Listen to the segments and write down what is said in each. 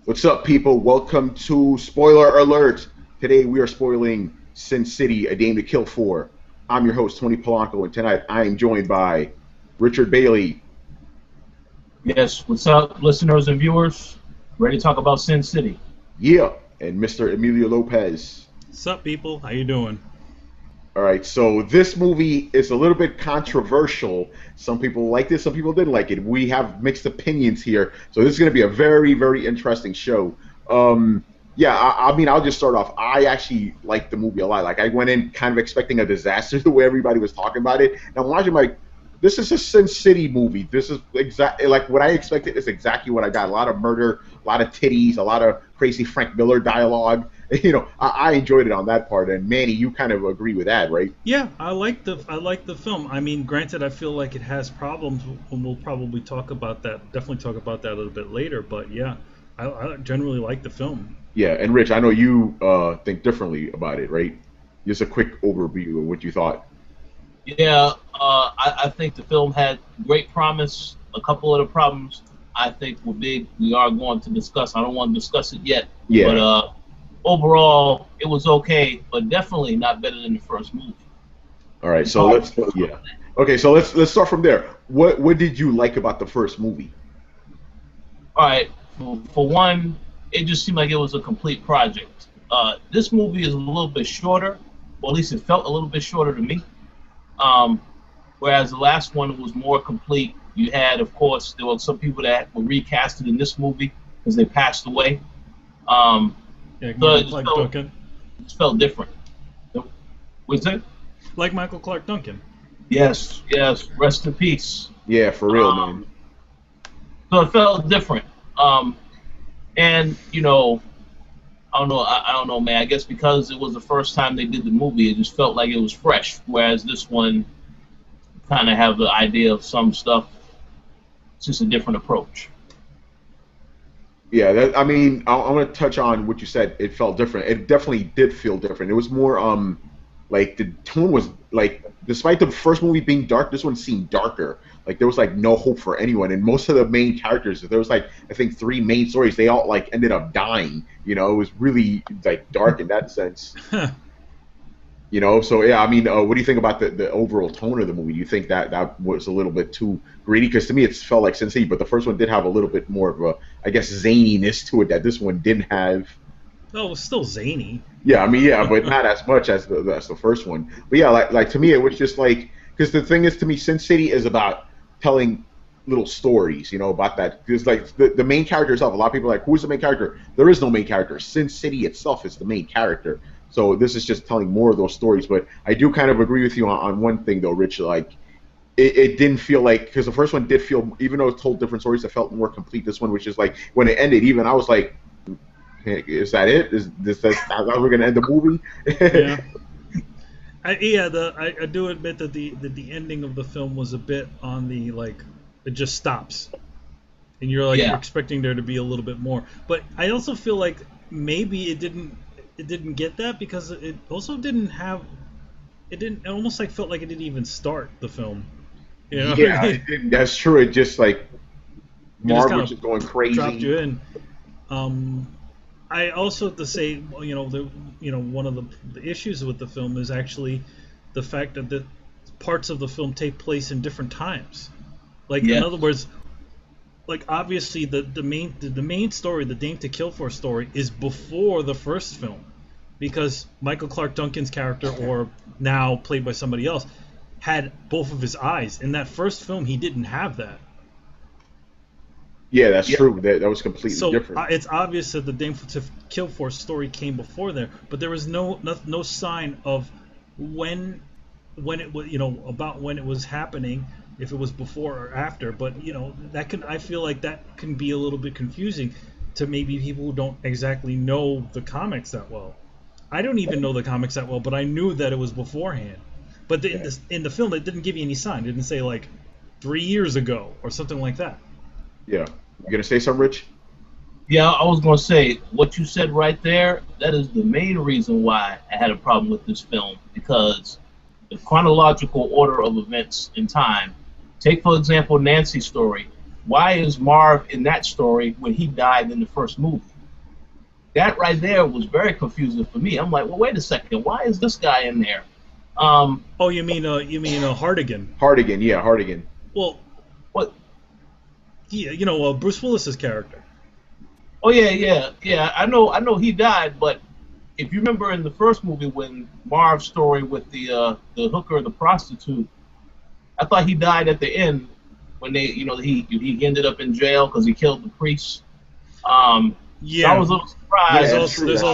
What's up, people? Welcome to Spoiler Alert. Today we are spoiling Sin City, A Dame to Kill For. I'm your host, Tony Polanco, and tonight I am joined by Richard Bailey. Yes, what's up, listeners and viewers? Ready to talk about Sin City? Yeah, and Mr. Emilio Lopez. What's up, people? How you doing? All right, so this movie is a little bit controversial. Some people liked it, some people didn't like it. We have mixed opinions here, so this is going to be a very, very interesting show. I mean, I'll just start off. I actually liked the movie a lot. Like, I went in kind of expecting a disaster the way everybody was talking about it. And I'm watching, like, this is a Sin City movie. This is exactly like what I expected. Is exactly what I got. A lot of murder, a lot of titties, a lot of crazy Frank Miller dialogue. You know, I enjoyed it on that part. And Manny, you kind of agree with that, right? Yeah, I like the film. I mean, granted, I feel like it has problems, and we'll probably talk about that. Definitely talk about that a little bit later. But yeah, I generally like the film. Yeah, and Rich, I know you think differently about it, right? Just a quick overview of what you thought. Yeah, I think the film had great promise. A couple of the problems I think were big. We are going to discuss. I don't want to discuss it yet. Yeah. But overall, it was okay, but definitely not better than the first movie. All right, so let's Okay, so let's start from there. What did you like about the first movie? All right, for one, it just seemed like it was a complete project. This movie is a little bit shorter, or at least it felt a little bit shorter to me. Whereas the last one was more complete. You had, of course, there were some people that were recasted in this movie because they passed away. Yeah, So Clark Duncan. it felt different. What's that? Like Michael Clark Duncan. Yes, rest in peace. Yeah, for real, man. So it felt different. And you know, I don't know, man. I guess because it was the first time they did the movie, it just felt like it was fresh. Whereas this one, kind of have the idea of some stuff. It's just a different approach. Yeah, I mean, I want to touch on what you said. It felt different. It definitely did feel different. It was more, like the tone was like, despite the first movie being dark, this one seemed darker. Like there was like no hope for anyone, and most of the main characters, there was like I think 3 main stories, they all like ended up dying. You know, it was really like dark in that sense. You know, so yeah, I mean, what do you think about the overall tone of the movie? Do you think that was a little bit too greedy? Because to me, it felt like Sin City, but the first one did have a little bit more of a, I guess, zaniness to it that this one didn't have. No, it was still zany. Yeah, I mean, yeah, but not as much as the first one. But yeah, like to me, it was just like, because the thing is, to me, Sin City is about telling little stories, you know, about that. Because like the main character itself, a lot of people are like, who's the main character? There is no main character. Sin City itself is the main character. So this is just telling more of those stories. But I do kind of agree with you on one thing, though, Rich. Like, it didn't feel like, because the first one did feel, even though it told different stories, it felt more complete. This one, which is like, when it ended, even I was like, hey, is that it? Is this how we're gonna end the movie? Yeah. I do admit that the ending of the film was a bit on the, like, it just stops, and you're like, you're expecting there to be a little bit more. But I also feel like maybe it didn't get that because it also didn't have, it almost like felt like it didn't even start the film. You know? Yeah, it didn't, that's true. It just like Marv was just going crazy. Dropped you in. I also have to say, you know, one of the issues with the film is actually the fact that the parts of the film take place in different times. Like, in other words, like, obviously the main story, the Dame to Kill For story, is before the first film, because Michael Clark Duncan's character, or now played by somebody else, had both of his eyes. In that first film, he didn't have that. Yeah, that's true. That was completely different. It's obvious that the Dame to Kill For story came before there, but there was no sign of when it was, you know, about when it was happening, if it was before or after. But you know, I feel like that can be a little bit confusing to maybe people who don't exactly know the comics that well. I don't even know the comics that well, but I knew that it was beforehand. But in the film, it didn't give you any sign. It didn't say like 3 years ago or something like that. Yeah. You gonna say something, Rich? Yeah, I was going to say, what you said right there, that is the main reason why I had a problem with this film, because the chronological order of events in time, take, for example, Nancy's story. Why is Marv in that story when he died in the first movie? that right there was very confusing for me. I'm like, well, wait a second, why is this guy in there? Oh, you mean Hardigan? Hardigan, yeah, Hardigan. Well, What? yeah, Bruce Willis's character. Oh yeah. I know he died, but if you remember in the first movie when Marv's story with the hooker, the prostitute, I thought he died at the end when he ended up in jail because he killed the priest. Yeah. So I was a little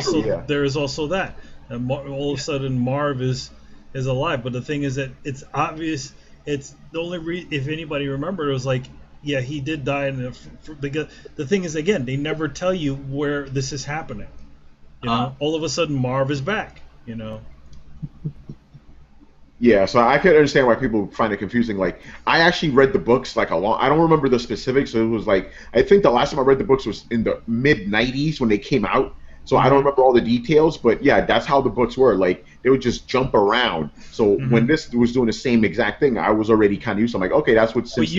surprised. There is also that. And all of a sudden Marv is alive, but the thing is that it's obvious. It's the only if anybody remembered, it was like, yeah, he did die. And the thing is, again, they never tell you where this is happening. All of a sudden Marv is back. Yeah, so I could understand why people find it confusing. Like, I actually read the books I don't remember the specifics. So it was like, I think the last time I read the books was in the mid '90s when they came out. So I don't remember all the details, but yeah, that's how the books were. Like, they would just jump around. So when this was doing the same exact thing, I was already kind of used to. I'm like, okay, that's what. But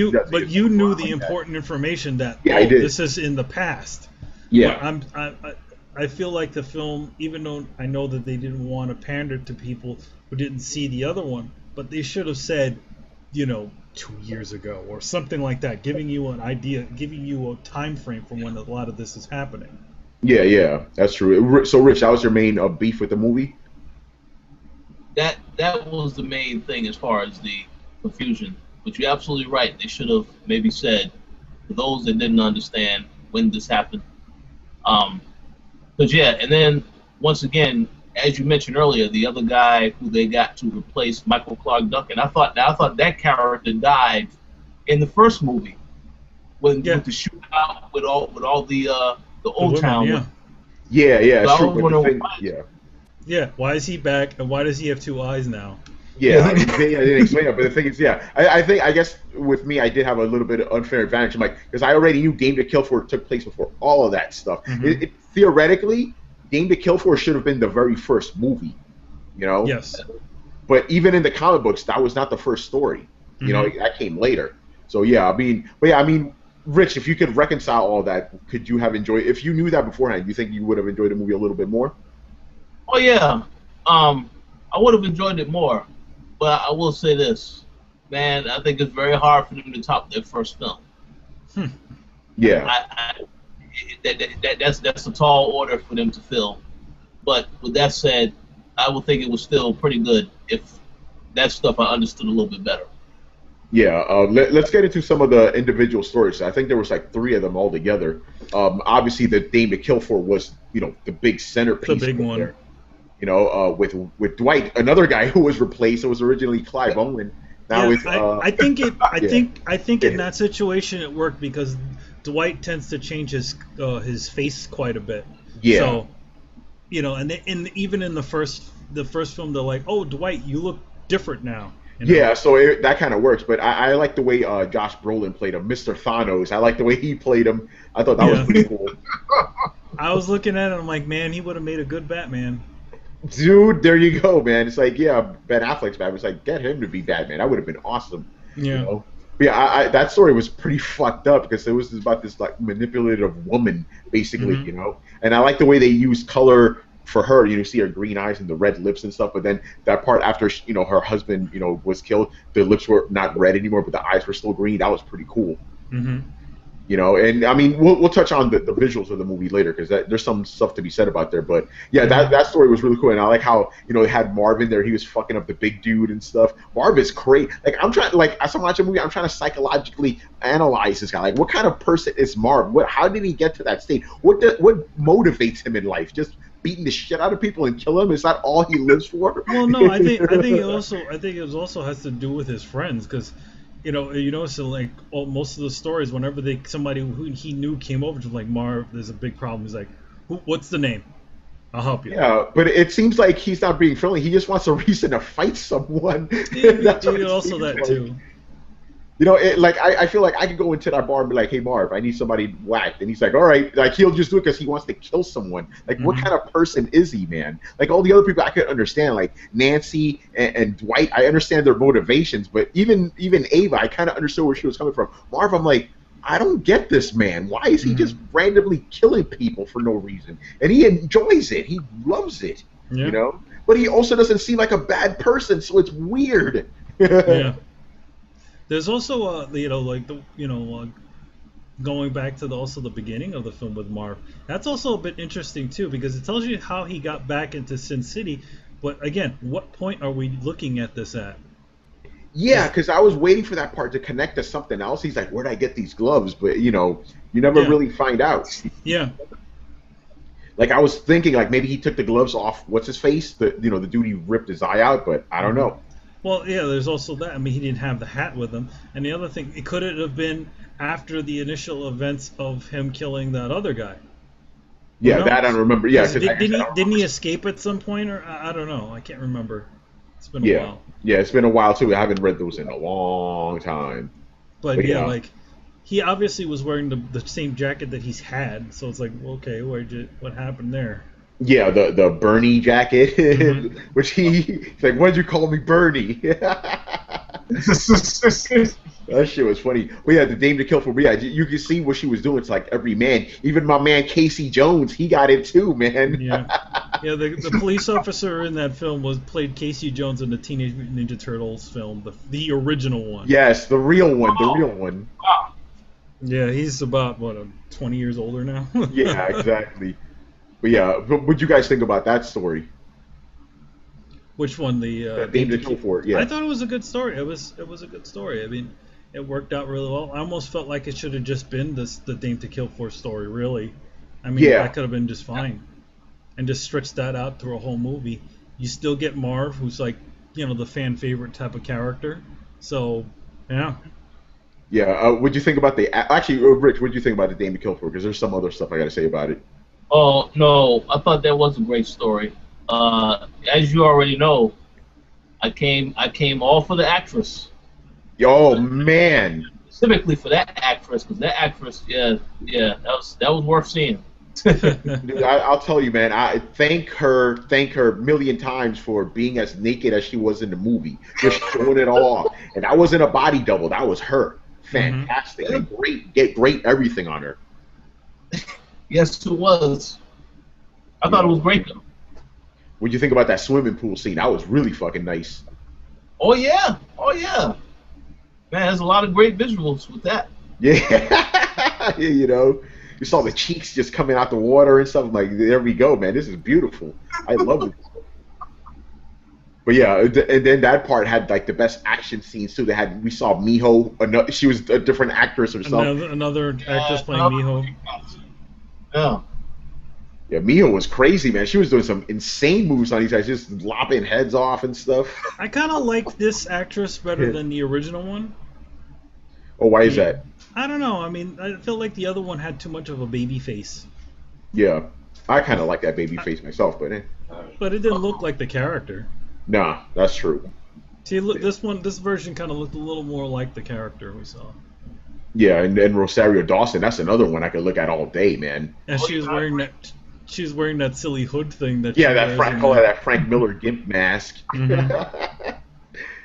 you knew the important information that I did. This is in the past. Yeah. I feel like the film, even though I know that they didn't want to pander to people who didn't see the other one, but they should have said, 2 years ago or something like that, giving you an idea, giving you a time frame from when a lot of this is happening. Yeah, that's true. So, Rich, that was your main beef with the movie? That was the main thing as far as the confusion. But you're absolutely right. They should have maybe said, for those that didn't understand when this happened. But yeah, and then once again, as you mentioned earlier, the other guy who they got to replace Michael Clark Duncan, I thought that character died in the first movie with the shootout with all the Old women, Town. Yeah, so true. Yeah, why is he back and why does he have 2 eyes now? Yeah, I didn't explain it, but the thing is, I guess with me, I did have a little bit of unfair advantage. I'm like, because I already knew Game to Kill For took place before all of that stuff. Theoretically, Game to Kill For should have been the very first movie, Yes. But even in the comic books, that was not the first story. That came later. So I mean, Rich, if you could reconcile all that, could you have enjoyed? If you knew that beforehand, you think you would have enjoyed the movie a little bit more? Oh yeah, I would have enjoyed it more. But I will say this, man, I think it's very hard for them to top their first film. Yeah. That's a tall order for them to fill. But with that said, I would think it was still pretty good if that stuff I understood a little bit better. Yeah, let's get into some of the individual stories. I think there was like 3 of them all together. Obviously, the Game to Kill For was, the big centerpiece. The big one. There. With Dwight, another guy who was replaced. It was originally Clive Owen. Now I think in that situation it worked because Dwight tends to change his face quite a bit. Yeah. So, and even in the first film, they're like, "Oh, Dwight, you look different now." Yeah, so that kind of works. But I like the way Josh Brolin played him, Mr. Thanos. I like the way he played him. I thought that was pretty cool. I was looking at it, I'm like, man, he would have made a good Batman. Dude, there you go, man. It's like, Ben Affleck's Batman. It's like, get him to be Batman. That would have been awesome. Yeah. But yeah, that story was pretty fucked up because it was about this like manipulative woman, basically, And I like the way they used color for her. You see her green eyes and the red lips and stuff. But then that part after her husband was killed, the lips were not red anymore, but the eyes were still green. That was pretty cool. Mm-hmm. And I mean, we'll touch on the visuals of the movie later because there's some stuff to be said about there. But yeah, that story was really cool, and I like how it had Marv in there. He was fucking up the big dude and stuff. Marv is great. Like as I'm watching a movie, I'm trying to psychologically analyze this guy. Like, what kind of person is Marv? How did he get to that state? What motivates him in life? Just beating the shit out of people and kill them? Is that all he lives for? Well, no, I think it also has to do with his friends because. So like most of the stories, whenever somebody who he knew came over to him, like, Marv, there's a big problem. He's like, what's the name? I'll help you. Yeah, but it seems like he's not being friendly. He just wants a reason to fight someone. Also that too. I feel like I could go into that bar and be like, hey, Marv, I need somebody whacked. And he's like, all right. Like, he'll just do it because he wants to kill someone. Like, what kind of person is he, man? Like, all the other people I could understand, like Nancy and Dwight, I understand their motivations. But even Ava, I kind of understood where she was coming from. Marv, I'm like, I don't get this man. Why is he just Mm-hmm. randomly killing people for no reason? And he enjoys it. He loves it, Yeah. But he also doesn't seem like a bad person, so it's weird. Yeah. There's also going back to also the beginning of the film with Marv. That's also a bit interesting too, because it tells you how he got back into Sin City. But again, what point are we looking at this at? Yeah, because I was waiting for that part to connect to something else. He's like, "Where'd I get these gloves?" But you never Yeah. really find out. Yeah. Like I was thinking, like maybe he took the gloves off. What's his face? The dude he ripped his eye out. But I don't know. Well, yeah, there's also that. I mean, he didn't have the hat with him. And the other thing, could it have been after the initial events of him killing that other guy? Yeah, that I don't remember. Yeah, didn't he escape at some point, or I don't know. I can't remember. It's been a while. Yeah, it's been a while too. I haven't read those in a long time. But yeah, like he obviously was wearing the same jacket that he's had, so it's like, okay, what happened there? Yeah, the Bernie jacket, Mm-hmm. which he's like, "Why'd you call me Bernie?" That shit was funny. But yeah, the Dame to Kill for me, you can see what she was doing. It's like every man, even my man Casey Jones, he got it too, man. Yeah, yeah. The police officer in that film played Casey Jones in the Teenage Mutant Ninja Turtles film, the original one. Yes, the real one, the real one. Wow. Yeah, he's about 20 years older now. Yeah, exactly. But yeah, what'd you guys think about that story? Which one? The Dame to Kill for? Yeah. I thought it was a good story. It was a good story. I mean, it worked out really well. I almost felt like it should have just been the Dame to Kill for story. Really, I mean, that could have been just fine, and just stretch that out through a whole movie. You still get Marv, who's like the fan favorite type of character. So yeah. Yeah. What'd you think about actually, Rich? What'd you think about the Dame to Kill for? Because there's some other stuff I got to say about it. Oh no, I thought that was a great story. As you already know, I came all for the actress. Oh man! Specifically for that actress, because that actress, that was worth seeing. Dude, I'll tell you, man. I thank her a million times for being as naked as she was in the movie, just showing it all off. And that wasn't a body double; that was her. Fantastic, Mm-hmm. great everything on her. Yes, it was. I thought it was great though. What'd you think about that swimming pool scene? That was really fucking nice. Oh yeah. Man, there's a lot of great visuals with that. Yeah, you saw the cheeks just coming out the water and stuff. I'm like, there we go, man. This is beautiful. I love it. But yeah, and then that part had like the best action scenes too. We saw Miho. She was a different actress herself. Another actress playing Miho. Yeah. Yeah, Miho was crazy, man. She was doing some insane moves on these guys, just lopping heads off and stuff. I kind of like this actress better than the original one. Oh, why is that? I don't know. I mean, I feel like the other one had too much of a baby face. Yeah, I kind of like that baby face myself, but But it didn't look like the character. Nah, that's true. See, look, this version kind of looked a little more like the character we saw. Yeah, and then Rosario Dawson, that's another one I could look at all day, man. And she was wearing that silly hood thing that. Yeah, that Frank Miller gimp mask. Mm-hmm.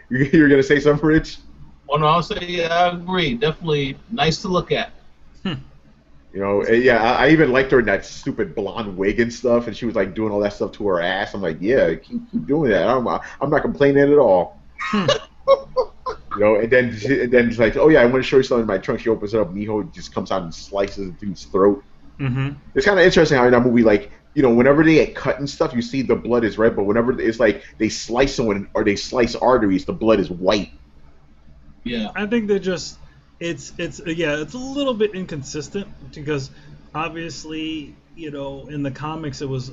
You're gonna say something, Rich? Oh no, I'll say I agree. Definitely nice to look at. I even liked her in that stupid blonde wig and stuff, and she was like doing all that stuff to her ass. I'm like, yeah, keep doing that. I'm not complaining at all. And then it's like, oh yeah, I want to show you something in my trunk. She opens it up, Miho just comes out and slices the dude's throat. Mm-hmm. It's kind of interesting how in that movie, like, whenever they get cut and stuff, you see the blood is red, but whenever it's like they slice someone or they slice arteries, the blood is white. Yeah, I think they're just it's a little bit inconsistent because obviously in the comics it was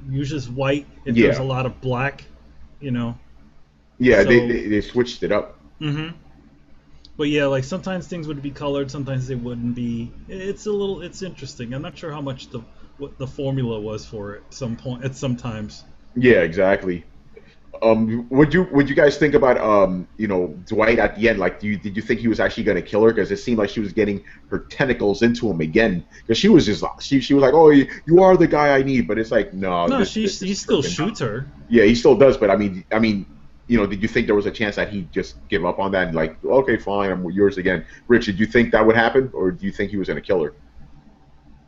usually white if there's a lot of black, Yeah, so, they switched it up. Mm-hmm. But yeah, like sometimes things would be colored, sometimes they wouldn't be. It's interesting. I'm not sure how much what the formula was for it at some times. Yeah, exactly. Would you guys think about Dwight at the end? Like, did you think he was actually going to kill her? Because it seemed like she was getting her tentacles into him again. Because she was she was like, oh, you are the guy I need. But it's like, no. He still shoots her. Yeah, he still does. But I mean, did you think there was a chance that he'd just give up on that and like, okay, fine, I'm yours again? Rich, did you think that would happen, or do you think he was going to kill her?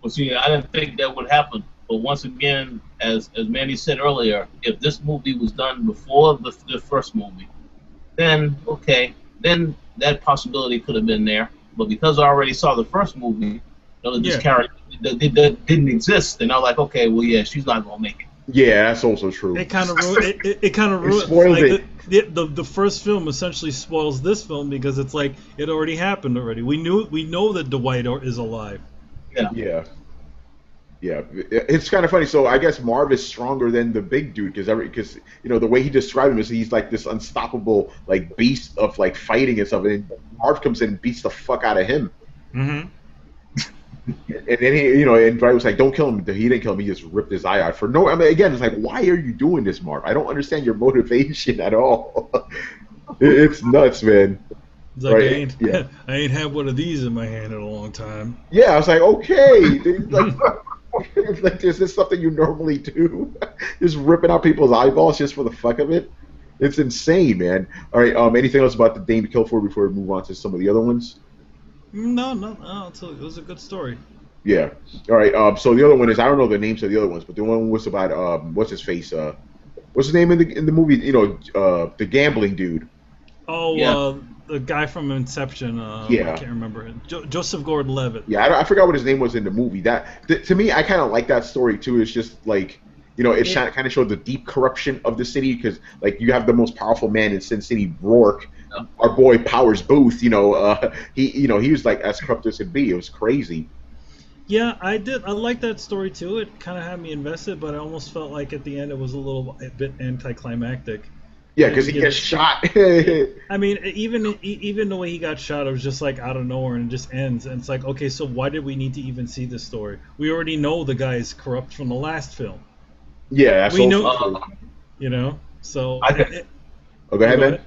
Well, see, I didn't think that would happen. But once again, as Manny said earlier, if this movie was done before the first movie, then okay, then that possibility could have been there. But because I already saw the first movie, that this character that didn't exist, then I was like, okay, well, yeah, she's not gonna make it. Yeah, that's also true. It kind of ruined it. Kind of ruined spoiled like, it. The first film essentially spoils this film because it's like it already happened already. We know that Dwight is alive. Yeah. Yeah, it's kind of funny. So I guess Marv is stronger than the big dude because the way he described him is he's like this unstoppable like beast of like fighting and stuff, and Marv comes in and beats the fuck out of him. Mm-hmm. And then he, and Dwight was like, "Don't kill him." He didn't kill him. He just ripped his eye out for no. I mean, again, it's like, why are you doing this, Marv? I don't understand your motivation at all. It's nuts, man. It's like, right? I ain't had one of these in my hand in a long time. Yeah, I was like, okay, like, is this something you normally do? Just ripping out people's eyeballs just for the fuck of it? It's insane, man. All right, anything else about the Dame to Kill For before we move on to some of the other ones? No, it was a good story. Yeah. All right. So the other one is, I don't know the names of the other ones, but the one was about what's his face? What's his name in the movie? The gambling dude. Oh, yeah. The guy from Inception. I can't remember him. Joseph Gordon-Levitt. Yeah, I forgot what his name was in the movie. To me, I kind of like that story too. It's just like, it kind of showed the deep corruption of the city because like you have the most powerful man in Sin City, Rourke. Our boy Powers Booth. He was like as corrupt as could be. It was crazy. Yeah, I did. I liked that story too. It kind of had me invested, but I almost felt like at the end it was a bit anticlimactic. Yeah, because he gets shot. I mean, even the way he got shot, it was just like out of nowhere and it just ends. And it's like, okay, so why did we need to even see this story? We already know the guy is corrupt from the last film. Yeah, that's we know. So. Go ahead, man.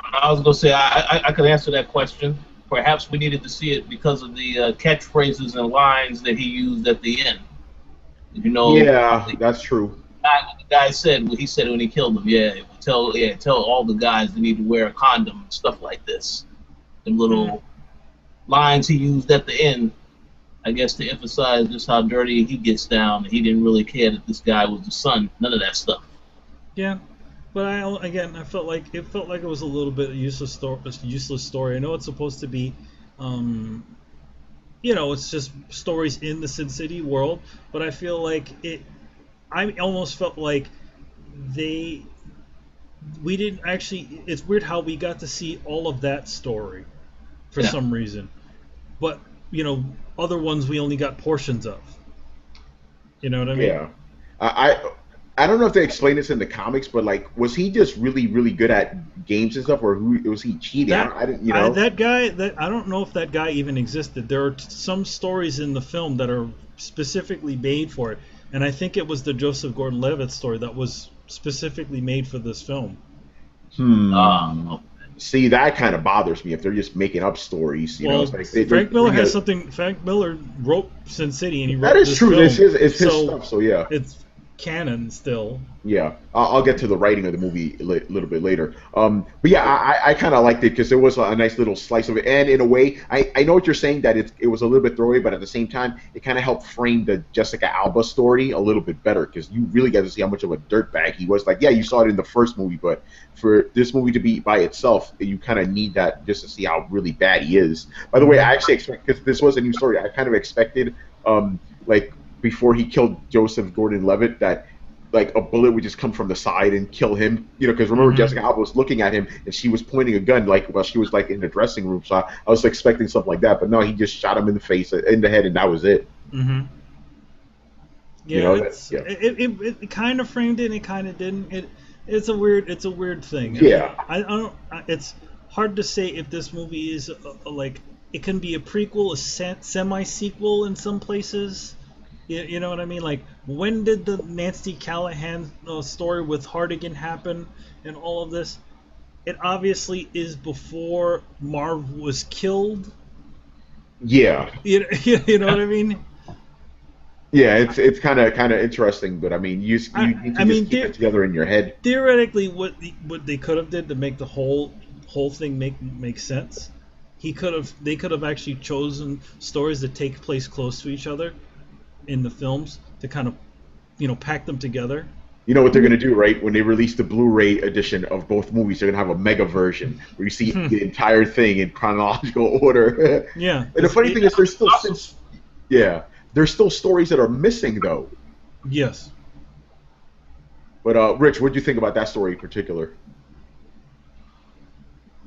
I was gonna say I could answer that question. Perhaps we needed to see it because of the catchphrases and lines that he used at the end. Yeah, that's true. What the guy said, he said when he killed him, tell all the guys they need to wear a condom and stuff like this. Them little lines he used at the end, I guess to emphasize just how dirty he gets down. He didn't really care that this guy was the son. None of that stuff. Yeah, but I felt like it was a little bit useless story. I know it's supposed to be, it's just stories in the Sin City world, but I feel like I almost felt like we didn't actually. It's weird how we got to see all of that story for some reason, but other ones we only got portions of. You know what I mean? Yeah, I don't know if they explain this in the comics, but like, was he just really, really good at games and stuff, or was he cheating? That guy. I don't know if that guy even existed. There are some stories in the film that are specifically made for it. And I think it was the Joseph Gordon-Levitt story that was specifically made for this film. See, that kind of bothers me if they're just making up stories. It's like Frank Miller has something. Frank Miller wrote Sin City, and he wrote that is this true. Film, it's his stuff. So yeah, it's canon still. Yeah, I'll get to the writing of the movie a little bit later. But yeah, I kind of liked it because there was a nice little slice of it, and in a way, I know what you're saying that it was a little bit throwaway, but at the same time, it kind of helped frame the Jessica Alba story a little bit better because you really got to see how much of a dirtbag he was. Like, yeah, you saw it in the first movie, but for this movie to be by itself, you kind of need that just to see how really bad he is. By the way, I actually expect, because this was a new story, I kind of expected, like before he killed Joseph Gordon-Levitt, that like a bullet would just come from the side and kill him, because remember Jessica Alba was looking at him and she was pointing a gun like while she was like in the dressing room, so I was expecting something like that, but no, he just shot him in the face, in the head, and that was it. Yeah, it kind of framed it and it kind of didn't. It's a weird thing. Yeah, I don't. It's hard to say if this movie is like it can be a prequel, a semi-sequel in some places. You know what I mean? Like, when did the Nancy Callahan story with Hardigan happen and all of this? It obviously is before Marv was killed. Yeah. You know what I mean? Yeah, it's kind of interesting, but I mean, you need to just keep it together in your head. Theoretically, what they could have did to make the whole thing make sense, they could have actually chosen stories that take place close to each other in the films to kind of, pack them together. You know what they're gonna do, right? When they release the Blu-ray edition of both movies, they're gonna have a mega version where you see the entire thing in chronological order. Yeah. And the funny thing is, there's still stories that are missing though. Yes. But Rich, what do you think about that story in particular?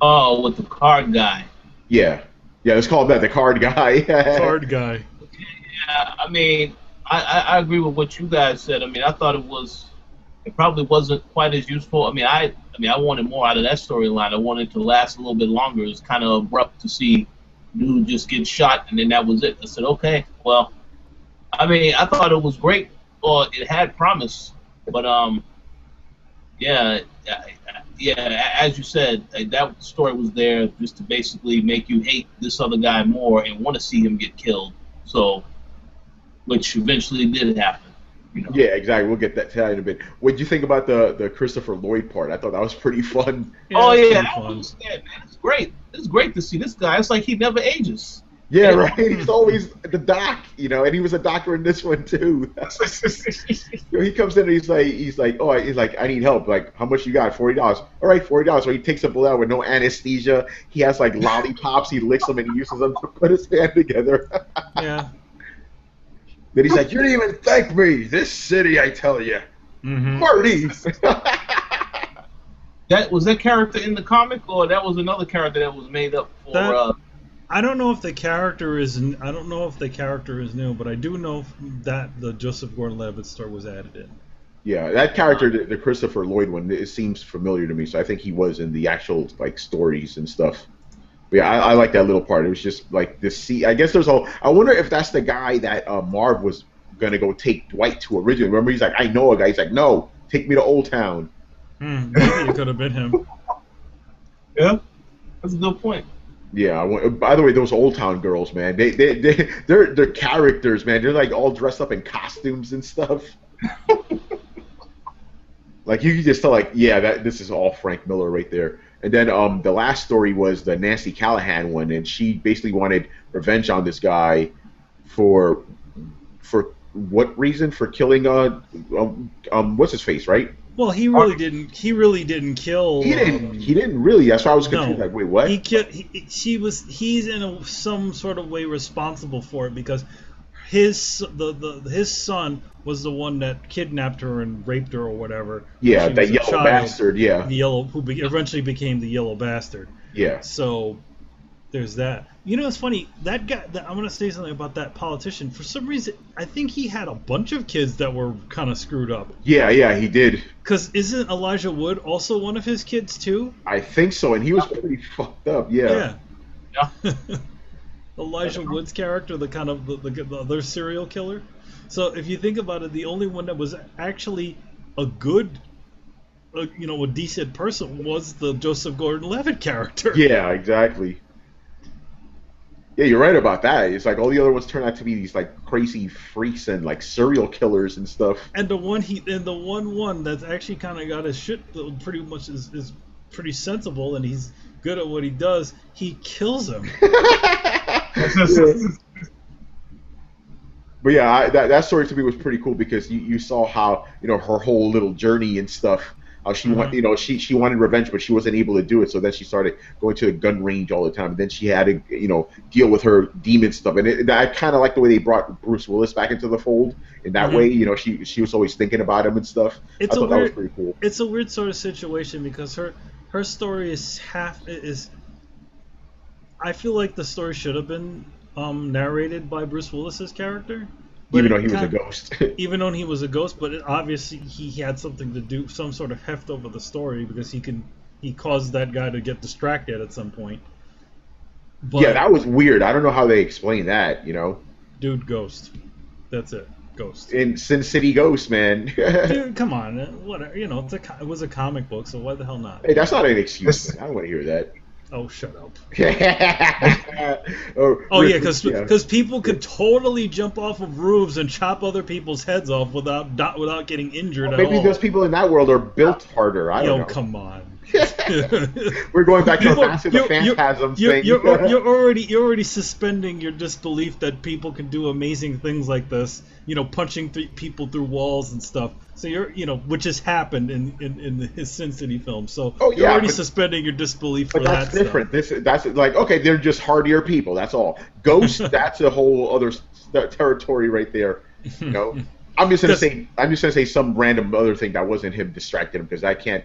Oh, with the card guy. Yeah, let's call him that, the card guy. Card guy. Yeah, I mean, I agree with what you guys said. I mean, I thought it probably wasn't quite as useful. I mean, I wanted more out of that storyline. I wanted it to last a little bit longer. It was kind of abrupt to see dude just get shot, and then that was it. I said, okay, well, I mean, I thought it was great, or it had promise, but yeah, as you said, that story was there just to basically make you hate this other guy more and want to see him get killed. So, which eventually did happen. Yeah, exactly. We'll get to that in a bit. What did you think about the Christopher Lloyd part? I thought that was pretty fun. Yeah, that was man. It's great. It's great to see this guy. It's like he never ages. Yeah, right. He's always the doc, and he was a doctor in this one too. He comes in and he's like, I need help. Like, how much you got? $40. All right, $40. So he takes a bullet out with no anesthesia. He has like lollipops. He licks them and he uses them to put his hand together. Yeah. Then he's like, you didn't even thank me. This city, I tell you. Parties. That was that character in the comic, or that was another character that was made up for. I don't know if the character is. I don't know if the character is new, but I do know that the Joseph Gordon-Levitt story was added in. Yeah, that character, the Christopher Lloyd one, it seems familiar to me. So I think he was in the actual like stories and stuff. But yeah, I like that little part. It was just like the sea. I guess I wonder if that's the guy that Marv was gonna go take Dwight to originally. Remember, he's like, I know a guy. He's like, no, take me to Old Town. Maybe it could have been him. Yeah, that's a good point. Yeah. By the way, those Old Town girls, man, they're characters, man. They're like all dressed up in costumes and stuff. Like you can just tell, like, yeah, this is all Frank Miller right there. And then the last story was the Nancy Callahan one, and she basically wanted revenge on this guy for what reason? For killing what's his face, right? Well, he really didn't kill. He didn't really. That's why I was confused. No, like, wait, what? He's in some sort of way responsible for it because his son was the one that kidnapped her and raped her or whatever. Yeah, that yellow bastard. Yeah, the yellow who eventually became the yellow bastard. Yeah. So there's that. It's funny, that guy. I'm gonna say something about that politician. For some reason, I think he had a bunch of kids that were kind of screwed up. Yeah, he did. Because isn't Elijah Wood also one of his kids too? I think so, and he was pretty fucked up. Yeah. Elijah Wood's character, the kind of the other serial killer. So if you think about it, the only one that was actually a decent person was the Joseph Gordon-Levitt character. Yeah, exactly. Yeah, you're right about that. It's like all the other ones turn out to be these like crazy freaks and like serial killers and stuff. And the one that's actually kind of got his shit pretty much is pretty sensible, and he's good at what he does. He kills him. But yeah, that story to me was pretty cool because you saw how her whole little journey and stuff. How she she wanted revenge, but she wasn't able to do it. So then she started going to the gun range all the time. And then she had to deal with her demon stuff. And I kind of like the way they brought Bruce Willis back into the fold in that way. She was always thinking about him and stuff. I thought that was pretty cool. It's a weird sort of situation because her story is I feel like the story should have been narrated by Bruce Willis's character. Even though he was a ghost. Even though he was a ghost, but obviously he had something to do, some sort of heft over the story because he caused that guy to get distracted at some point. But, yeah, that was weird. I don't know how they explain that, Dude, ghost. That's it. Ghost. In Sin City Ghost, man. Dude, come on. Whatever. It was a comic book, so why the hell not? Hey, that's not an excuse, man. I don't want to hear that. Oh, shut up. Oh Yeah, because people could totally jump off of roofs and chop other people's heads off without getting injured at maybe all. those people in that world are built harder. I don't know. Come on. We're going back to the phantasm thing. You're already suspending your disbelief that people can do amazing things like this. Punching people through walls and stuff. So which has happened in the Sin City film. So you're already suspending your disbip for that. But that's different. That's like, okay, they're just hardier people. That's all. Ghost, that's a whole other territory right there. I'm just gonna say some random other thing that wasn't him distracted him, because I can't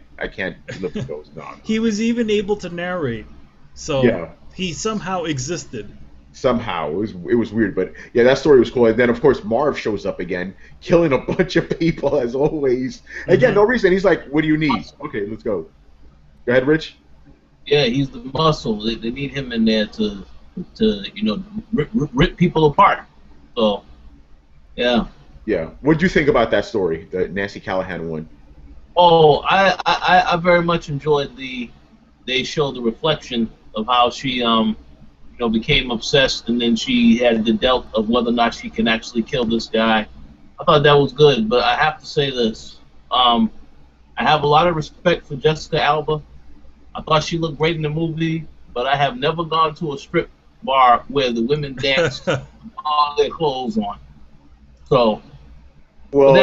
live with those. No. He was even able to narrate, so he somehow existed. Somehow it was weird, but yeah, that story was cool. And then of course Marv shows up again, killing a bunch of people as always. Again, no reason. He's like, "What do you need?" Okay, let's go. Go ahead, Rich. Yeah, he's the muscle. They need him in there to rip people apart. So, yeah. Yeah. What did you think about that story, the Nancy Callahan one? Oh, I very much enjoyed they showed the reflection of how she became obsessed, and then she had the doubt of whether or not she can actually kill this guy. I thought that was good, but I have to say this: I have a lot of respect for Jessica Alba. I thought she looked great in the movie, but I have never gone to a strip bar where the women dance with all their clothes on. So. Well,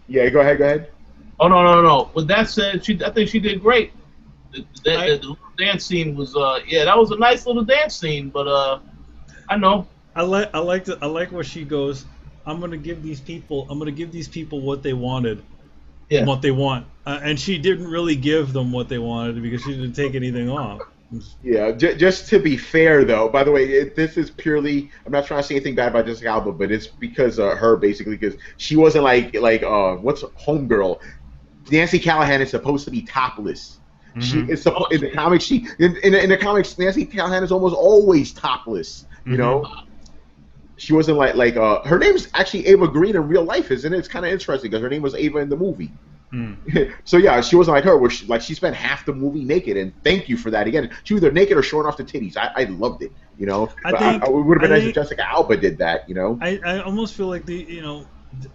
yeah, go ahead. Oh, no. With that said, I think she did great. The little dance scene was, that was a nice little dance scene, but, I know. I like where she goes, I'm gonna give these people what they wanted, what they want, and she didn't really give them what they wanted because she didn't take anything off. Yeah, just to be fair, though, by the way, this is purely, I'm not trying to say anything bad about Jessica Alba, but it's because of her, basically, because she wasn't like what's Homegirl? Nancy Callahan is supposed to be topless. Mm-hmm. In the comics, in the comics, Nancy Callahan is almost always topless, you know? She wasn't like her name's actually Ava Green in real life, isn't it? It's kind of interesting because her name was Ava in the movie. So yeah, she wasn't like her, where she spent half the movie naked, and thank you for that. Again, she was either naked or showing off the titties. I loved it, you know. It would have been nice if Jessica Alba did that, you know. I almost feel like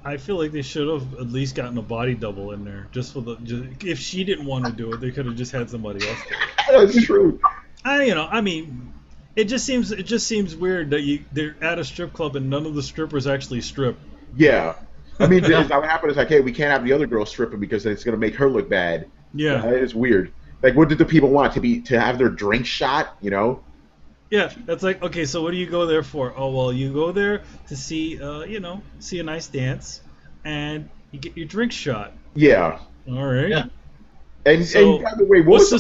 I feel like they should have at least gotten a body double in there, just if she didn't want to do it, they could have just had somebody else do it. That's true. I mean, it just seems weird that they're at a strip club and none of the strippers actually strip. Yeah. I mean, what happened is like, hey, we can't have the other girl stripping because it's going to make her look bad. Yeah. It's weird. Like, what did the people want? To have their drink shot, you know? Yeah, that's like, okay, so what do you go there for? Oh, well, you go there to see a nice dance, and you get your drink shot. Yeah. All right. Yeah. And by the way, what's to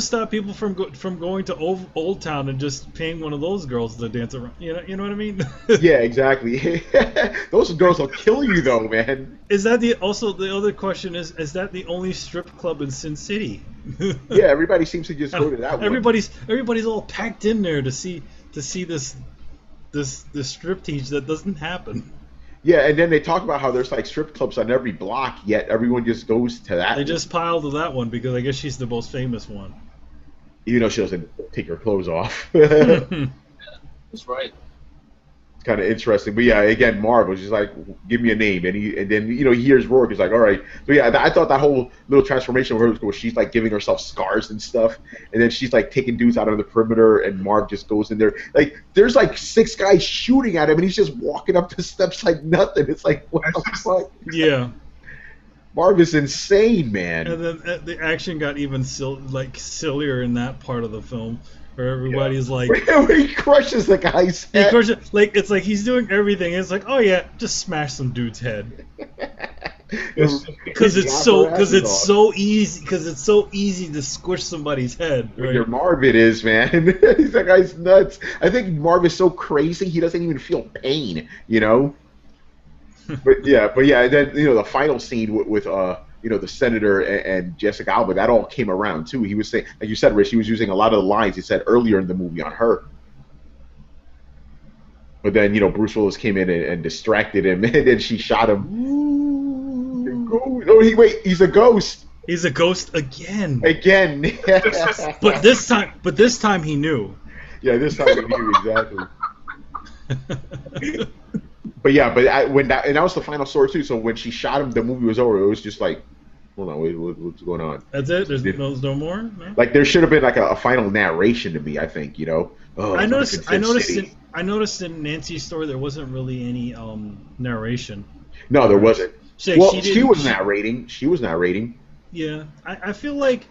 stop people from going to Old Town and just paying one of those girls to dance around? You know what I mean? Yeah, exactly. Those girls will kill you, though, man. Is that the other question is that the only strip club in Sin City? Yeah, everybody seems to just go to that one. Everybody's all packed in there to see this striptease that doesn't happen. Yeah, and then they talk about how there's like strip clubs on every block, yet everyone just goes to that. They just piled to that one because I guess she's the most famous one. Even though she doesn't take her clothes off. That's right. It's kind of interesting, but yeah, again, Marv was just like, "Give me a name," and then he hears Rourke. He's like, "All right." So yeah, I thought that whole little transformation of her was cool. She's like giving herself scars and stuff, and then she's like taking dudes out of the perimeter, and Marv just goes in there. Like, there's like 6 guys shooting at him, and he's just walking up the steps like nothing. It's like, what the fuck? Yeah. Marv is insane, man. And then the action got even sillier in that part of the film. Where everybody's like, where he crushes the guy's head. He crushes, it's like he's doing everything. It's like, oh yeah, just smash some dude's head. Because it's so easy to squish somebody's head. Right? Your Marv it is, man. That guy's nuts. I think Marv is so crazy he doesn't even feel pain, you know. But yeah. Then the final scene with the senator and Jessica Alba, that all came around too. He was saying, like you said, Rich, he was using a lot of the lines he said earlier in the movie on her. But then, Bruce Willis came in and distracted him, and then she shot him. No, he's a ghost. He's a ghost again. Again. But this time he knew. Yeah, this time he knew exactly. But yeah, and that was the final story too. So when she shot him, the movie was over. It was just like, hold on, wait, what's going on? That's it. There's no more. No? Like there should have been like a final narration to me. I think Oh, I noticed in Nancy's story there wasn't really any narration. No, there wasn't. So well, she was narrating. She was narrating. Yeah, I feel like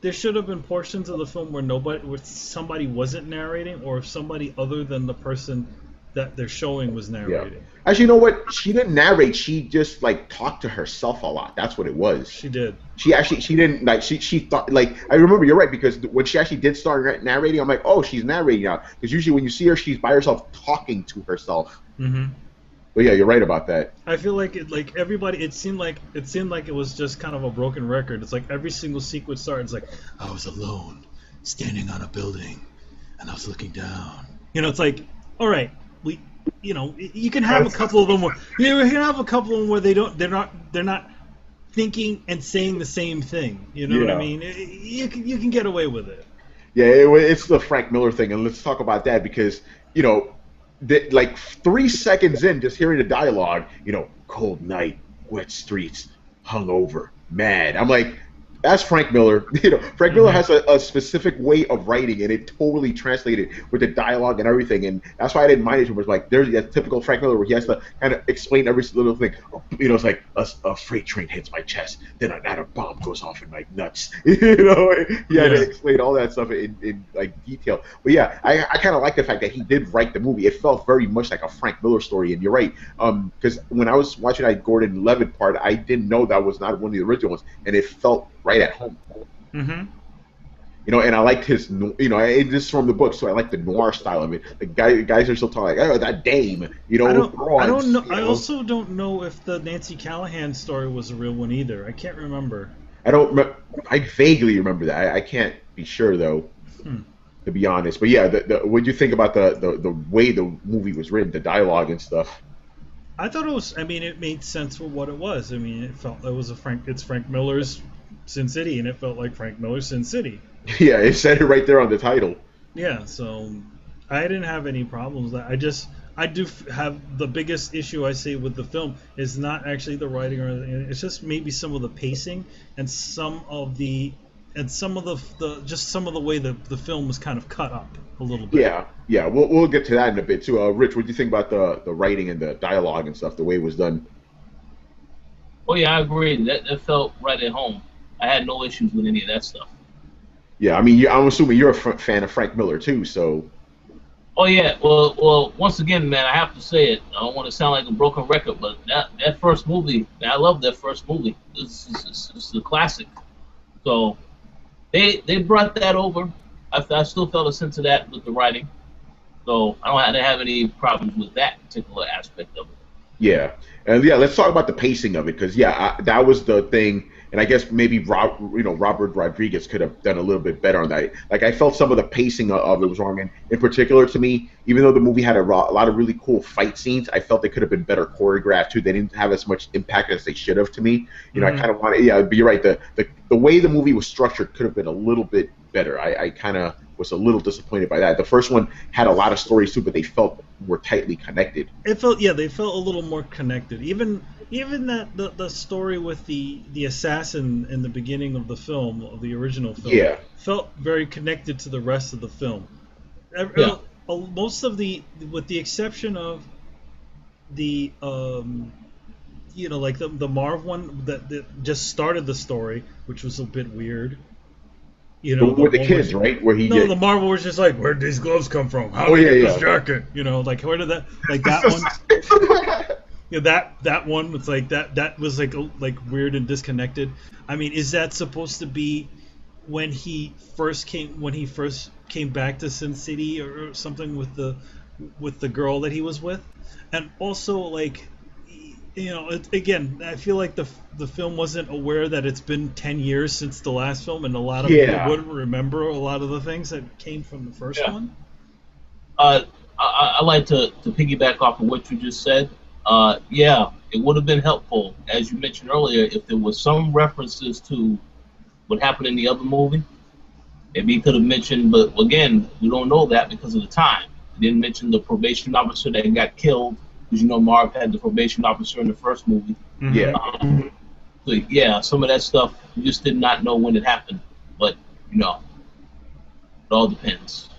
there should have been portions of the film where somebody wasn't narrating, or if somebody other than the person that they're showing was narrating. Yeah. Actually, you know what? She didn't narrate. She just like talked to herself a lot. That's what it was. She did. She didn't like. She thought like I remember. You're right, because when she actually did start narrating, I'm like, oh, she's narrating now. Because usually when you see her, she's by herself talking to herself. Mm-hmm. But yeah, you're right about that. I feel like everybody. It seemed like it was just kind of a broken record. It's like every single sequence started. It's like I was alone, standing on a building, and I was looking down. It's like, all right, you can have a couple of them where they're not thinking and saying the same thing. You know what I mean? You can get away with it. Yeah, it's the Frank Miller thing, and let's talk about that because like 3 seconds in, just hearing the dialogue, cold night, wet streets, hungover, mad. I'm like, that's Frank Miller. Frank Miller has a specific way of writing, and it totally translated with the dialogue and everything. And that's why I didn't mind it too much. Like, there's that typical Frank Miller where he has to kind of explain every little thing. It's like a freight train hits my chest, then a bomb goes off in my nuts. He had to explain all that stuff in like detail. But yeah, I kind of like the fact that he did write the movie. It felt very much like a Frank Miller story. And you're right, because when I was watching that Gordon Levitt part, I didn't know that was not one of the original ones, and it felt right at home. Mm-hmm. And I liked his, this is from the book, so I like the noir style of it. The guys are still talking like, oh, that dame, I don't know. I also don't know if the Nancy Callahan story was a real one either. I can't remember. I vaguely remember that. I can't be sure though, to be honest. But yeah, what do you think about the way the movie was written, the dialogue and stuff? I thought it was. I mean, it made sense for what it was. I mean, it felt it was it's Frank Miller's Sin City, and it felt like Frank Miller's Sin City. Yeah, it said it right there on the title. Yeah, so I didn't have any problems. I do have the biggest issue I see with the film is not actually the writing or anything. It's just maybe some of the pacing and some of the way the film was kind of cut up a little bit. Yeah, we'll get to that in a bit too. Rich, what do you think about the writing and the dialogue and stuff, the way it was done? Oh yeah, I agree. That felt right at home. I had no issues with any of that stuff. Yeah, I mean, I'm assuming you're a fan of Frank Miller too, so. Oh yeah, well, once again, man, I have to say it. I don't want to sound like a broken record, but that first movie, I love that first movie. It's a classic. So they brought that over. I still felt a sense of that with the writing. So I didn't have any problems with that particular aspect of it. Yeah, and yeah, let's talk about the pacing of it, because that was the thing. And I guess maybe Robert Rodriguez could have done a little bit better on that. Like, I felt some of the pacing of it was wrong. And in particular, to me, even though the movie had a lot of really cool fight scenes, I felt they could have been better choreographed too. They didn't have as much impact as they should have to me. I kind of wanted, but you're right. The way the movie was structured could have been a little bit better. I kind of was a little disappointed by that. The first one had a lot of stories too, but they felt more tightly connected. They felt a little more connected. Even that the story with the assassin in the beginning of the film, of the original film, felt very connected to the rest of the film. Most of with the exception of the like the Marv one that just started the story, which was a bit weird. With the kids, right? Where the Marvel was just like, where'd these gloves come from? How did you get this jacket? Like where did that one? That one was like that was like weird and disconnected. I mean, is that supposed to be when he first came back to Sin City or something with the girl that he was with? And also, like, again, I feel like the film wasn't aware that it's been 10 years since the last film, and a lot of people wouldn't remember a lot of the things that came from the first one. I like to piggyback off of what you just said. It would have been helpful, as you mentioned earlier, if there was some references to what happened in the other movie. Maybe he could have mentioned, but again, we don't know that because of the time. He didn't mention the probation officer that got killed, because you know Marv had the probation officer in the first movie. Mm-hmm. Yeah. So yeah, some of that stuff we just did not know when it happened, but you know, it all depends.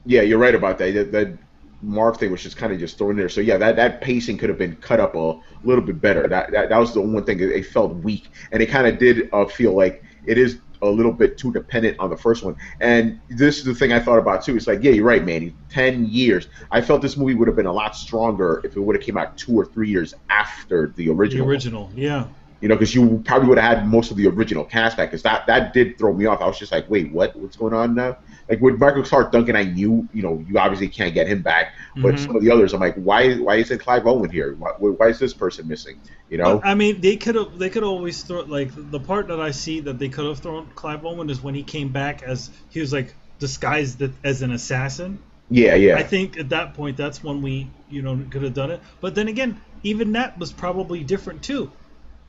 Yeah, you're right about that. That Marv thing was just kind of just thrown in there. So yeah, that pacing could have been cut up a little bit better. That was the one thing that it felt weak, and it kind of did feel like it is a little bit too dependent on the first one. And this is the thing I thought about too. It's like, yeah, you're right, Manny. 10 years. I felt this movie would have been a lot stronger if it would have came out 2 or 3 years after the original. The original, yeah. You know, because you probably would have had most of the original cast back. Because that did throw me off. I was just like, wait, what's going on now? Like with Michael Clark Duncan, I knew, you know, you obviously can't get him back. But some of the others, I'm like, why isn't Clive Owen here? Why is this person missing? You know? I mean, they could always throw, like, the part that I see that they could have thrown Clive Owen is when he came back as he was like disguised as an assassin. Yeah. I think at that point that's when we, you know, could have done it. But then again, even that was probably different too,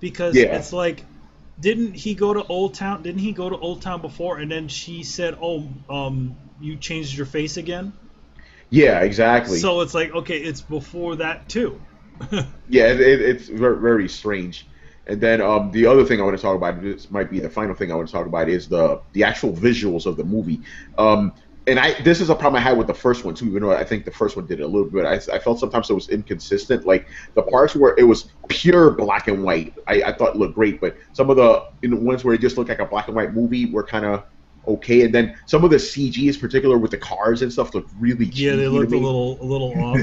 because it's like, didn't he go to Old Town? Didn't he go to Old Town before? And then she said, "Oh, you changed your face again." Yeah, exactly. So it's like, okay, it's before that too. Yeah, it's very, very strange. And then the other thing I want to talk about, this might be the final thing I want to talk about, is the actual visuals of the movie. And this is a problem I had with the first one too, even though I think the first one did it a little bit. I felt sometimes it was inconsistent. Like the parts where it was pure black and white, I thought looked great, but some of the ones where it just looked like a black and white movie were kind of okay. And then some of the CGs, particular with the cars and stuff, looked really cheesy. Yeah, they looked a little off.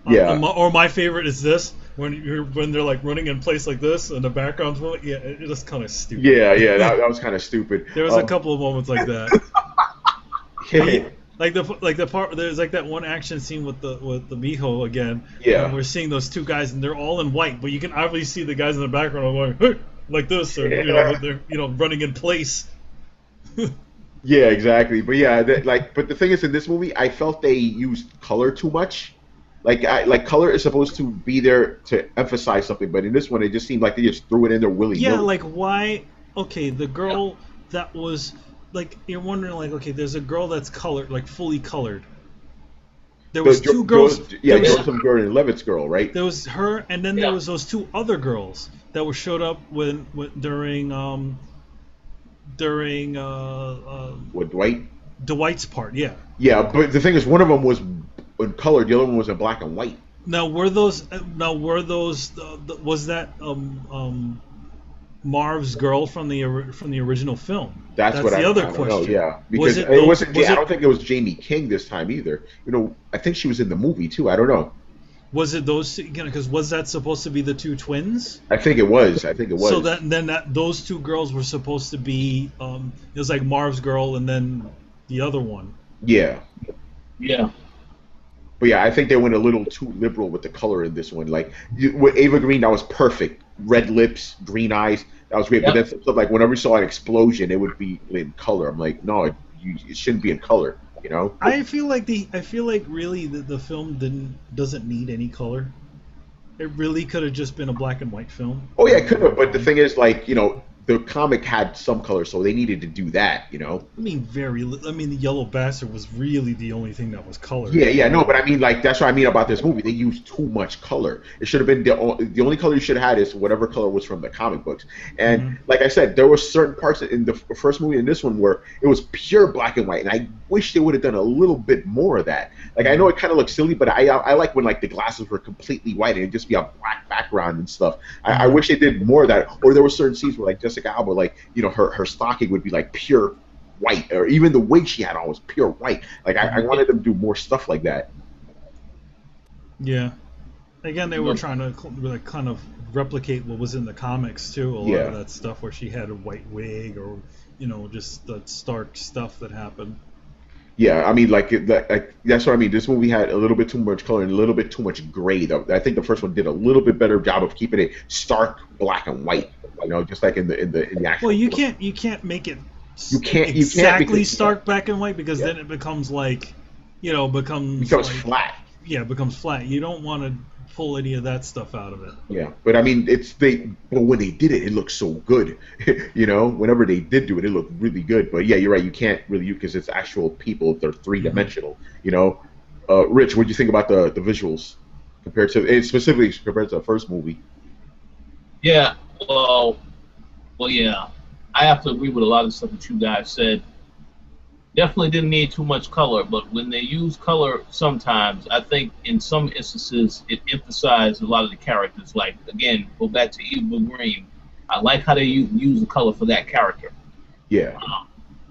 Yeah. Or my favorite is this when they're like running in place like this and the background's moving. Yeah, it was kind of stupid. Yeah, that was kind of stupid. There was a couple of moments like that. Like the part there's like that one action scene with the Miho again. Yeah. And we're seeing those two guys and they're all in white, but you can obviously see the guys in the background going, hey, like this, or they're running in place. Yeah, exactly. But yeah, but the thing is, in this movie, I felt they used color too much. Like color is supposed to be there to emphasize something, but in this one, it just seemed like they just threw it in there willy-nilly. Yeah, like why? Okay, the girl that was. Like, you're wondering, like, okay, there's a girl that's colored, like, fully colored. There was two girls. Joseph Gordon-Levitt's girl, right? There was her, and then there was those two other girls that were showed up during What, Dwight? Dwight's part, yeah. Yeah, but the thing is, one of them was in color, the other one was in black and white. Now, was that Marv's girl from the original film? That's what the I other don't question. know, yeah, because it wasn't. I don't think it was Jamie King this time either. You know, I think she was in the movie too. I don't know. Was it those? Because was that supposed to be the two twins? I think it was. So those two girls were supposed to be. It was like Marv's girl and then the other one. Yeah. Yeah. But yeah, I think they went a little too liberal with the color in this one. Like with Ava Green, that was perfect. Red lips, green eyes, that was great. Yep. But then stuff like whenever you saw an explosion, it would be in color. I'm like, no, it shouldn't be in color. You know. I feel like really the film doesn't need any color. It really could have just been a black and white film. Oh yeah, it could have. But the thing is, like, you know, the comic had some color, so they needed to do that, you know. I mean, the Yellow Bastard was really the only thing that was colored. Yeah, no, but I mean, like, that's what I mean about this movie. They used too much color. It should have been the only color you should have had is whatever color was from the comic books. And like I said, there were certain parts in the first movie and this one where it was pure black and white, and I wish they would have done a little bit more of that. Like, I know it kind of looks silly, but I like when, like, the glasses were completely white and it'd just be a black background and stuff. I wish they did more of that. Or there were certain scenes where, like, Jessica Alba, like, you know, her stocking would be like pure white, or even the wig she had on was pure white. Like, I wanted them to do more stuff like that. Yeah. Again, they were trying to like kind of replicate what was in the comics too. A lot of that stuff where she had a white wig, or, you know, just the Stark stuff that happened. Yeah, I mean, like that's what I mean. This movie had a little bit too much color and a little bit too much gray. Though I think the first one did a little bit better job of keeping it stark black and white. You know, just like in the actual. Well, you can't make it. You can't exactly stark black and white, because then it becomes like, you know, becomes like, flat. Yeah, it becomes flat. You don't want to pull any of that stuff out of it. Yeah, but I mean, but when they did it, it looked so good. Whenever they did do it, it looked really good. But yeah, you're right. You can't really because it's actual people. They're three-dimensional. Rich, what do you think about the visuals compared to specifically compared to the first movie? Yeah, well, yeah. I have to agree with a lot of stuff that you guys said. Definitely didn't need too much color, but when they use color sometimes, I think in some instances it emphasized a lot of the characters. Like, again, go back to Eva Green. I like how they use the color for that character. Yeah.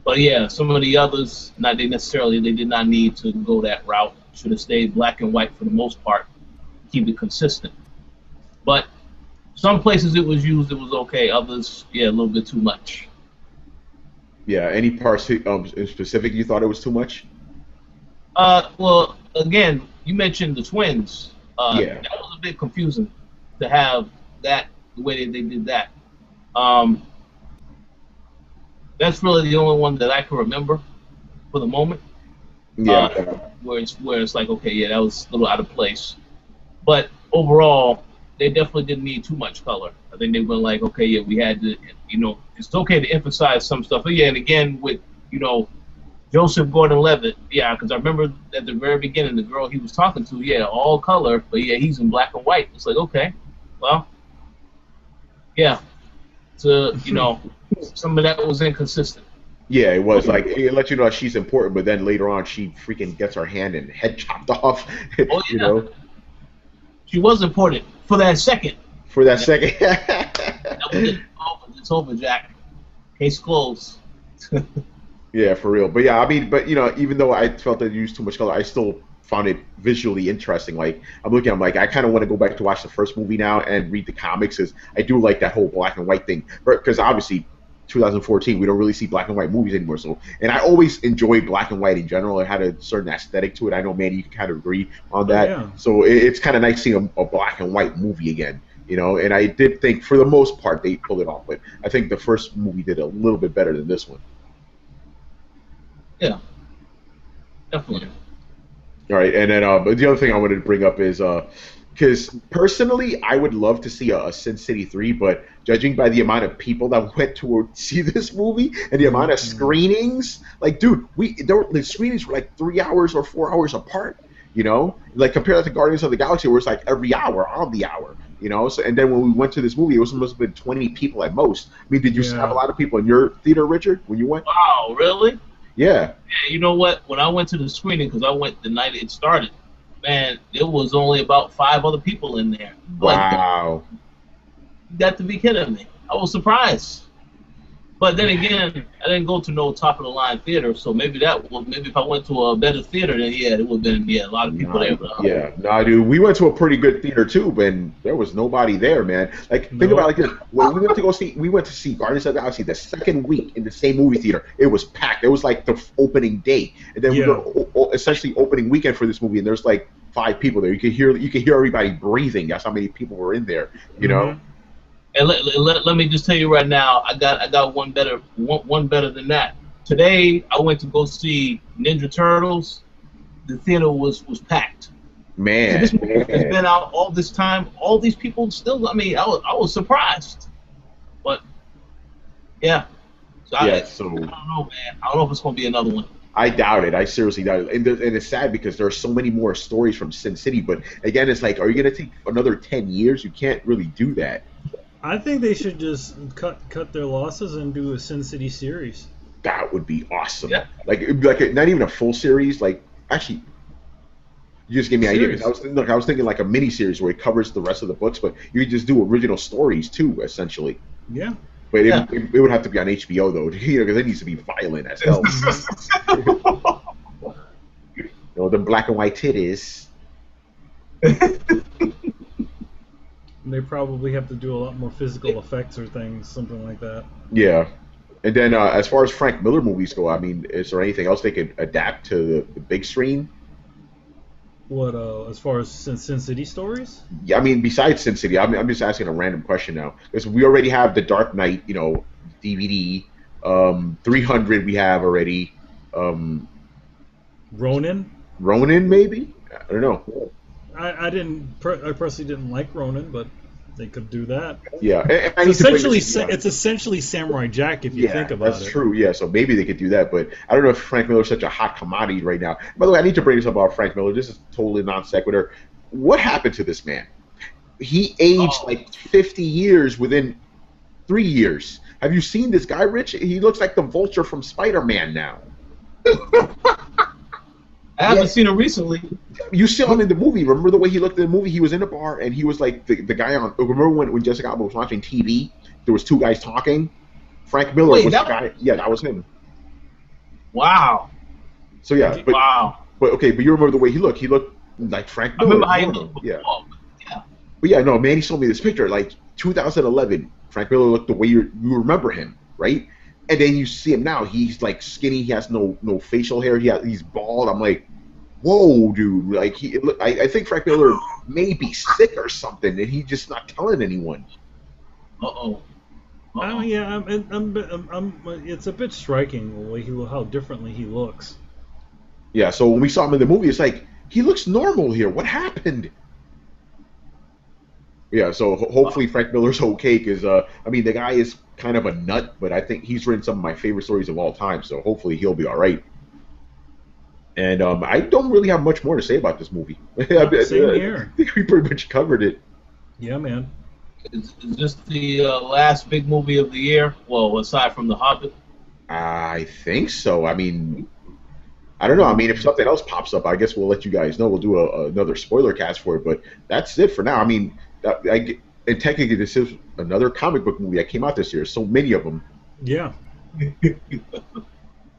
But yeah, some of the others, they did not need to go that route. Should have stayed black and white for the most part, keep it consistent. But some places it was used, it was okay. Others, yeah, a little bit too much. Yeah, any parts in specific you thought it was too much? Well, again, you mentioned the twins. Yeah. That was a bit confusing to have that the way they did that. That's really the only one that I can remember for the moment. Yeah. Where it's like, okay, yeah, that was a little out of place. But overall, they definitely didn't need too much color. I think they went like, okay, yeah, we had to, it's okay to emphasize some stuff. But yeah, and again with, Joseph Gordon-Levitt, yeah, because I remember at the very beginning, the girl he was talking to, yeah, all color, but yeah, he's in black and white. It's like, okay, well, yeah, so some of that was inconsistent. Yeah, it was like it let you know she's important, but then later on she freaking gets her hand and head chopped off. Oh, yeah. She was important for that second. For that second. That was it. It's over, Jack. Case closed. Yeah, for real. But yeah, I mean, even though I felt that they used too much color, I still found it visually interesting. Like I'm like, I kind of want to go back to watch the first movie now and read the comics, because I do like that whole black and white thing. Because obviously, 2014, we don't really see black and white movies anymore. So, and I always enjoyed black and white in general. It had a certain aesthetic to it. I know, Manny, you can kind of agree on that. Yeah. So it's kind of nice seeing a black and white movie again. And I did think for the most part they pulled it off, but I think the first movie did a little bit better than this one. Yeah, definitely. All right, and then but the other thing I wanted to bring up is because personally I would love to see a Sin City 3, but judging by the amount of people that went to see this movie and the amount of screenings, like, dude, the screenings were like 3 hours or 4 hours apart. Like compared to Guardians of the Galaxy, where it's like every hour on the hour. So, and then when we went to this movie, it was must have been 20 people at most. I mean, did you have a lot of people in your theater, Richard, when you went? Wow, really? Yeah. You know what? When I went to the screening, because I went the night it started, man, there was only about 5 other people in there. Wow. You got to be kidding me. I was surprised. But then again, I didn't go to no top of the line theater, so maybe if I went to a better theater, then yeah, it would have been a lot of people there. Dude, we went to a pretty good theater too, and there was nobody there, man. Like, think about it like this: when we went to see Guardians of the Galaxy the second week in the same movie theater. It was packed. It was like the opening day, and then we were essentially opening weekend for this movie, and there's like 5 people there. You could hear everybody breathing. That's how many people were in there. And let me just tell you right now, I got one better than that. Today I went to go see Ninja Turtles. The theater was packed. Man, so this movie has been out all this time. All these people still. I mean, I was surprised. But yeah, I don't know, man. I don't know if it's gonna be another one. I doubt it. I seriously doubt it. And it's sad because there are so many more stories from Sin City. But again, it's like, are you gonna take another 10 years? You can't really do that. I think they should just cut their losses and do a Sin City series. That would be awesome. Yeah. Like not even a full series. Like, actually, you just gave me an idea. I was thinking like a mini series where it covers the rest of the books, but you could just do original stories too, essentially. Yeah. But it would have to be on HBO though, because it needs to be violent as hell. The black and white titties. They probably have to do a lot more physical effects or things, something like that. Yeah. And then as far as Frank Miller movies go, I mean, is there anything else they could adapt to the big screen? What, as far as Sin City stories? Yeah, I mean, besides Sin City, I'm just asking a random question now. Because we already have the Dark Knight, DVD. 300 we have already. Ronin, maybe? I don't know. I personally didn't like Ronin, but they could do that. Yeah, It's essentially Samurai Jack if you think about it. That's true. Yeah, so maybe they could do that, but I don't know if Frank Miller's such a hot commodity right now. By the way, I need to bring this up about Frank Miller. This is totally non sequitur. What happened to this man? He aged like 50 years within 3 years. Have you seen this guy, Rich? He looks like the Vulture from Spider-Man now. I haven't seen him recently. You saw him in the movie. Remember the way he looked in the movie? He was in a bar, and he was like the guy on... Remember when Jessica Alba was watching TV? There was two guys talking? Frank Miller was the guy... Yeah, that was him. Wow. So, yeah. But, wow. But you remember the way he looked. He looked like Frank Miller. I remember how he looked before. Yeah. But, yeah, no, Manny showed me this picture. Like, 2011, Frank Miller looked the way you remember him, right? And then you see him now. He's like skinny. He has no facial hair. He's bald. I'm like, whoa, dude. Like I think Frank Miller may be sick or something, and he's just not telling anyone. Yeah, it's a bit striking the way how differently he looks. Yeah. So when we saw him in the movie, it's like he looks normal here. What happened? Yeah, so hopefully Frank Miller's okay, because, I mean, the guy is kind of a nut, but I think he's written some of my favorite stories of all time, so hopefully he'll be all right. And I don't really have much more to say about this movie. Same here. I think we pretty much covered it. Yeah, man. Is this the last big movie of the year? Well, aside from The Hobbit? I think so. I mean, I don't know. I mean, if something else pops up, I guess we'll let you guys know. We'll do another spoiler cast for it, but that's it for now. I mean... and technically, this is another comic book movie that came out this year. So many of them. Yeah. But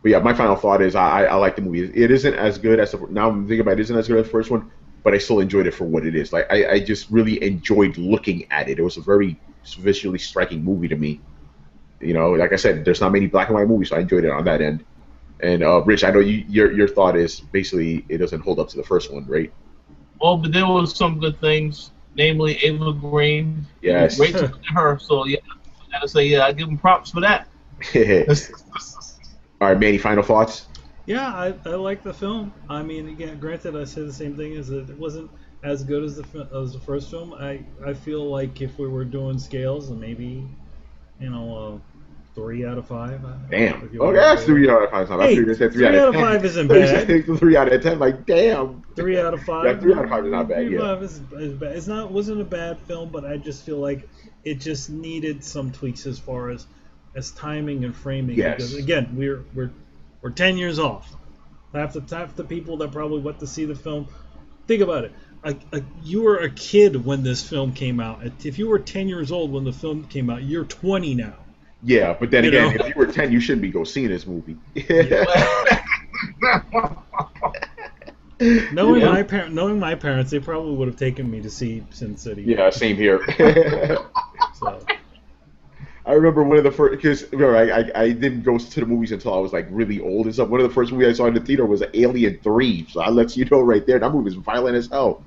yeah, my final thought is I like the movie. It isn't as good as now I'm thinking about it isn't as good as the first one, but I still enjoyed it for what it is. Like I just really enjoyed looking at it. It was a very visually striking movie to me. You know, like I said, there's not many black and white movies, so I enjoyed it on that end. And Rich, I know your thought is basically it doesn't hold up to the first one, right? Well, but there was some good things. Namely, Ava Green. Yes. Great to look at her. So, yeah, I gotta say, I give him props for that. All right, Manny, final thoughts? Yeah, I like the film. I mean, again, granted, I say the same thing, is that it wasn't as good as the first film. I feel like if we were doing scales, and maybe, 3 out of 5. Damn. Okay, that's 3 out of 5. Hey, 3 out of 5 isn't bad. 3 out of 10, like, damn. 3 out of 5. Yeah, 3 out of 5 is not bad. 3 out of 5 is bad. Wasn't a bad film, but I just feel like it just needed some tweaks as far as timing and framing. Yes. Because again, we're 10 years off. Half the people that probably went to see the film. Think about it. You were a kid when this film came out. If you were 10 years old when the film came out, you're 20 now. Yeah, but then again, if you were 10, you shouldn't be seeing this movie. Knowing my parents, they probably would have taken me to see Sin City. Yeah, same here. So. I remember one of the first, because I didn't go to the movies until I was like really old and stuff. One of the first movies I saw in the theater was Alien 3, so I let you know right there. That movie was violent as hell.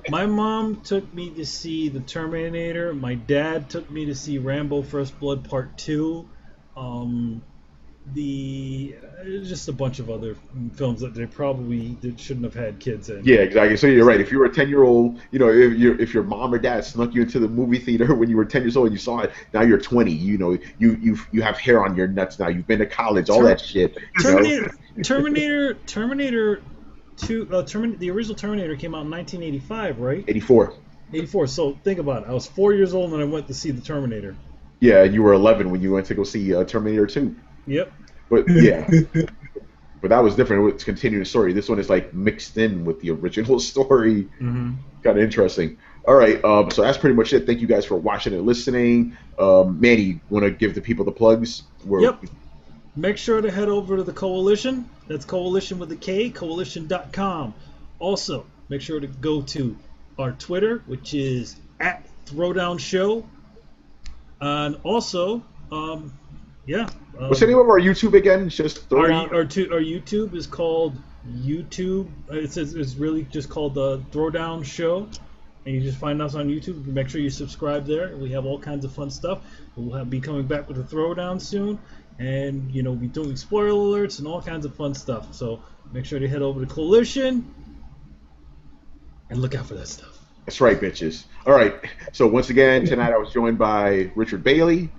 My mom took me to see The Terminator. My dad took me to see Rambo: First Blood Part 2. Just a bunch of other films that they probably shouldn't have had kids in. Yeah, exactly. So you're right. If you were a 10-year-old, if your mom or dad snuck you into the movie theater when you were 10 years old and you saw it, now you're 20. You have hair on your nuts now. You've been to college, all that shit. Terminator 2. The original Terminator came out in 1985, right? 84. 84. So think about it. I was 4 years old when I went to see the Terminator. Yeah, and you were 11 when you went to go see Terminator 2. Yep. But yeah, but that was different. It's continuing the story. This one is like mixed in with the original story. Mm-hmm. Kind of interesting. All right, so that's pretty much it. Thank you guys for watching and listening. Manny, want to give the people the plugs? Yep. Make sure to head over to the Koalition. That's Koalition with a K, koalition.com. Also, make sure to go to our Twitter, which is @ThrowdownShow. And also, what's the name of our YouTube again? It's just our YouTube is called YouTube. It's really just called the Throwdown Show, and you just find us on YouTube. Make sure you subscribe there. We have all kinds of fun stuff. We'll be coming back with a Throwdown soon. and we'll be doing spoiler alerts and all kinds of fun stuff. So make sure to head over to Koalition and look out for that stuff. That's right, bitches. All right. So once again, tonight I was joined by Richard Bailey.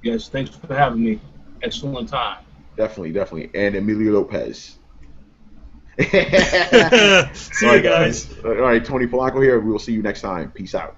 Yes, thanks for having me. Excellent time. Definitely. And Emilio Lopez. See you guys. All right, Tony Polanco here. We will see you next time. Peace out.